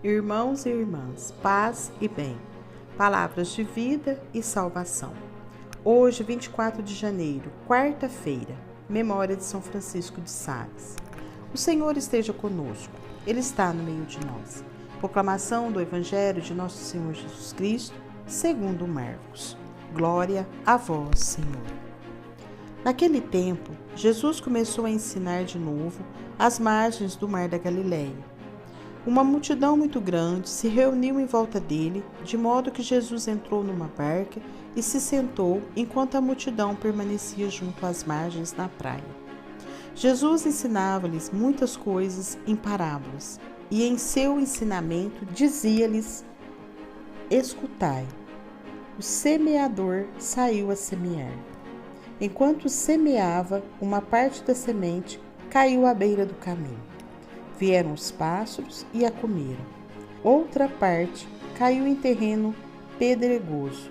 Irmãos e irmãs, paz e bem, palavras de vida e salvação. Hoje, 24 de janeiro, quarta-feira, memória de São Francisco de Sales. O Senhor esteja conosco, Ele está no meio de nós. Proclamação do Evangelho de Nosso Senhor Jesus Cristo, segundo Marcos. Glória a vós, Senhor. Naquele tempo, Jesus começou a ensinar de novo às margens do mar da Galileia. Uma multidão muito grande se reuniu em volta dele, de modo que Jesus entrou numa barca e se sentou enquanto a multidão permanecia junto às margens na praia. Jesus ensinava-lhes muitas coisas em parábolas, e em seu ensinamento dizia-lhes: escutai, o semeador saiu a semear. Enquanto semeava, uma parte da semente caiu à beira do caminho. Vieram os pássaros e a comeram. Outra parte caiu em terreno pedregoso,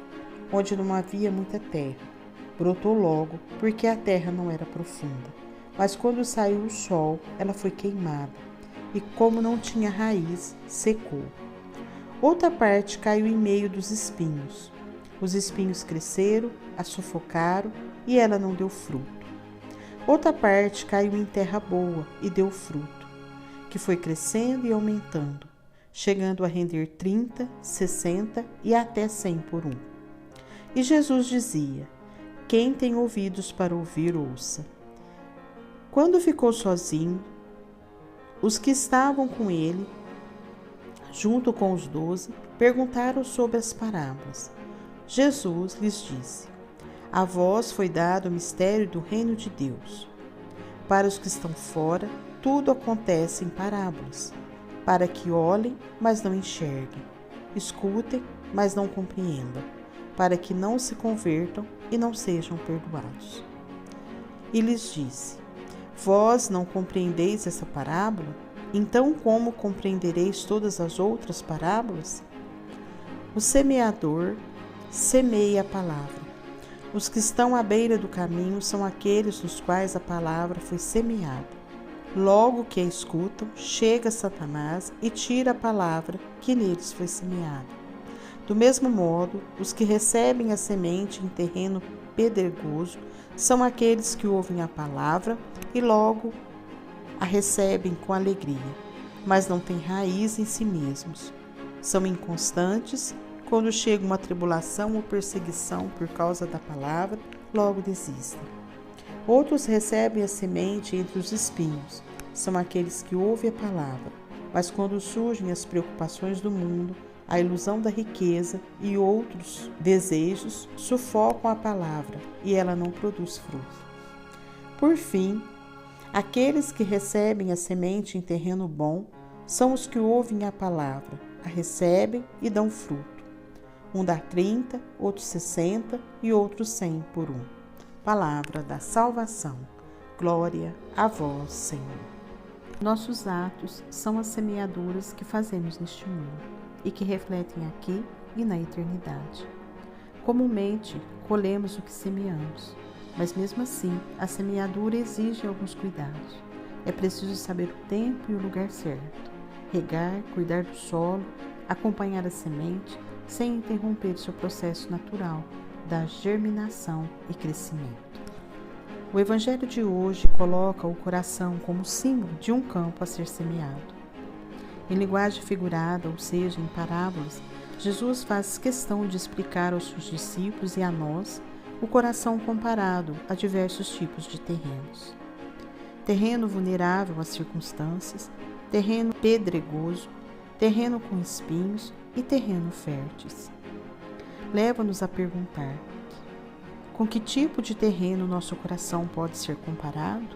onde não havia muita terra. Brotou logo, porque a terra não era profunda. Mas quando saiu o sol, ela foi queimada, e como não tinha raiz, secou. Outra parte caiu em meio dos espinhos. Os espinhos cresceram, a sufocaram, e ela não deu fruto. Outra parte caiu em terra boa e deu fruto, que foi crescendo e aumentando, chegando a render 30, 60 e até 100 por um. E Jesus dizia: quem tem ouvidos para ouvir, ouça. Quando ficou sozinho, os que estavam com ele, junto com os 12, perguntaram sobre as parábolas. Jesus lhes disse: a vós foi dado o mistério do reino de Deus. Para os que estão fora, tudo acontece em parábolas, para que olhem, mas não enxerguem, escutem, mas não compreendam, para que não se convertam e não sejam perdoados. E lhes disse: vós não compreendeis essa parábola? Então como compreendereis todas as outras parábolas? O semeador semeia a palavra. Os que estão à beira do caminho são aqueles nos quais a palavra foi semeada. Logo que a escutam, chega Satanás e tira a palavra que neles foi semeada. Do mesmo modo, os que recebem a semente em terreno pedregoso são aqueles que ouvem a palavra e logo a recebem com alegria, mas não têm raiz em si mesmos. São inconstantes, quando chega uma tribulação ou perseguição por causa da palavra, logo desistem. Outros recebem a semente entre os espinhos. São aqueles que ouvem a palavra, mas quando surgem as preocupações do mundo, a ilusão da riqueza e outros desejos, sufocam a palavra e ela não produz fruto. Por fim, aqueles que recebem a semente em terreno bom são os que ouvem a palavra, a recebem e dão fruto. Um dá 30, outro 60 e outro 100 por um. Palavra da salvação. Glória a vós, Senhor. Nossos atos são as semeaduras que fazemos neste mundo e que refletem aqui e na eternidade. Comumente, colhemos o que semeamos, mas mesmo assim, a semeadura exige alguns cuidados. É preciso saber o tempo e o lugar certo, regar, cuidar do solo, acompanhar a semente, sem interromper seu processo natural da germinação e crescimento. O Evangelho de hoje coloca o coração como símbolo de um campo a ser semeado. Em linguagem figurada, ou seja, em parábolas, Jesus faz questão de explicar aos seus discípulos e a nós o coração comparado a diversos tipos de terrenos. Terreno vulnerável às circunstâncias, terreno pedregoso, terreno com espinhos e terreno férteis. Leva-nos a perguntar: com que tipo de terreno nosso coração pode ser comparado?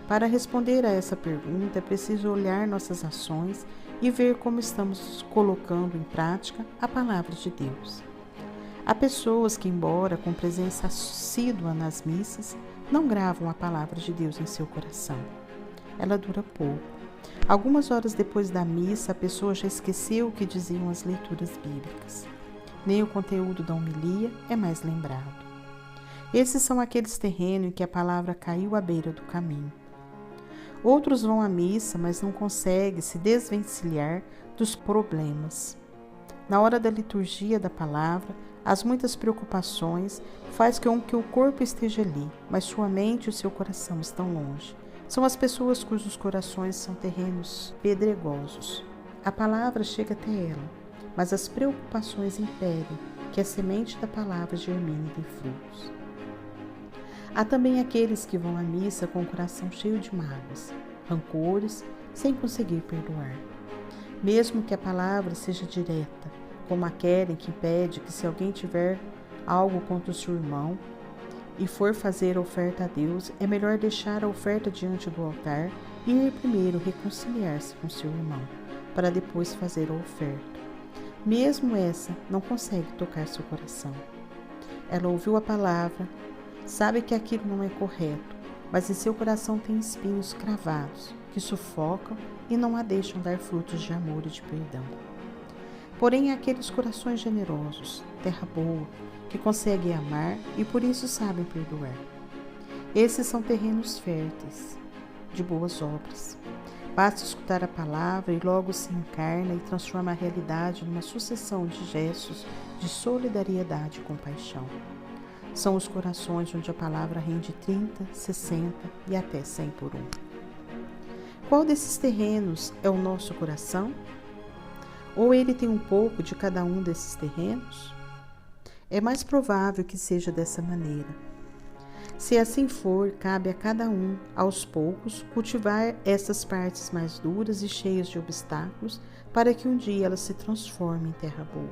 Para responder a essa pergunta, é preciso olhar nossas ações e ver como estamos colocando em prática a palavra de Deus. Há pessoas que, embora com presença assídua nas missas, não gravam a palavra de Deus em seu coração. Ela dura pouco. Algumas horas depois da missa, a pessoa já esqueceu o que diziam as leituras bíblicas. nem o conteúdo da homilia é mais lembrado. Esses são aqueles terrenos em que a palavra caiu à beira do caminho. Outros vão à missa, mas não conseguem se desvencilhar dos problemas. Na hora da liturgia da palavra, as muitas preocupações faz com que o corpo esteja ali, mas sua mente e o seu coração estão longe. São as pessoas cujos corações são terrenos pedregosos. A palavra chega até ela, mas as preocupações impedem que a semente da palavra germine e dê frutos. Há também aqueles que vão à missa com o coração cheio de mágoas, rancores, sem conseguir perdoar. Mesmo que a palavra seja direta, como aquela que pede que se alguém tiver algo contra o seu irmão e for fazer a oferta a Deus, é melhor deixar a oferta diante do altar e ir primeiro reconciliar-se com seu irmão, para depois fazer a oferta. Mesmo essa não consegue tocar seu coração. Ela ouviu a palavra, sabe que aquilo não é correto, mas em seu coração tem espinhos cravados que sufocam e não a deixam dar frutos de amor e de perdão. Porém, há aqueles corações generosos, terra boa, que conseguem amar e por isso sabem perdoar. Esses são terrenos férteis, de boas obras. Basta escutar a palavra e logo se encarna e transforma a realidade numa sucessão de gestos de solidariedade e compaixão. São os corações onde a palavra rende 30, 60 e até 100 por um. Qual desses terrenos é o nosso coração? Ou ele tem um pouco de cada um desses terrenos? É mais provável que seja dessa maneira. Se assim for, cabe a cada um, aos poucos, cultivar essas partes mais duras e cheias de obstáculos para que um dia elas se transformem em terra boa.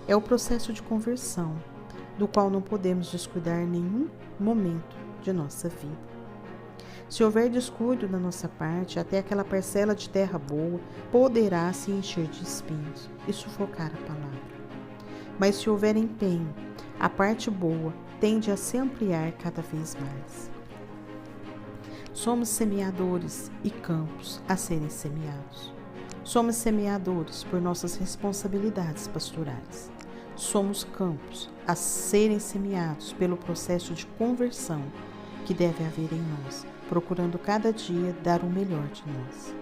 É o processo de conversão, do qual não podemos descuidar em nenhum momento de nossa vida. Se houver descuido da nossa parte, até aquela parcela de terra boa poderá se encher de espinhos e sufocar a palavra. Mas se houver empenho, a parte boa tende a se ampliar cada vez mais. Somos semeadores e campos a serem semeados. Somos semeadores por nossas responsabilidades pastorais. Somos campos a serem semeados pelo processo de conversão que deve haver em nós, procurando cada dia dar o melhor de nós.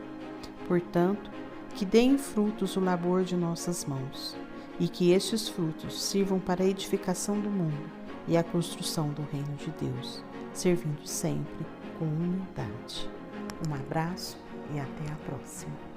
Portanto, que deem frutos o labor de nossas mãos, e que estes frutos sirvam para a edificação do mundo e a construção do reino de Deus, servindo sempre com humildade. Um abraço e até a próxima.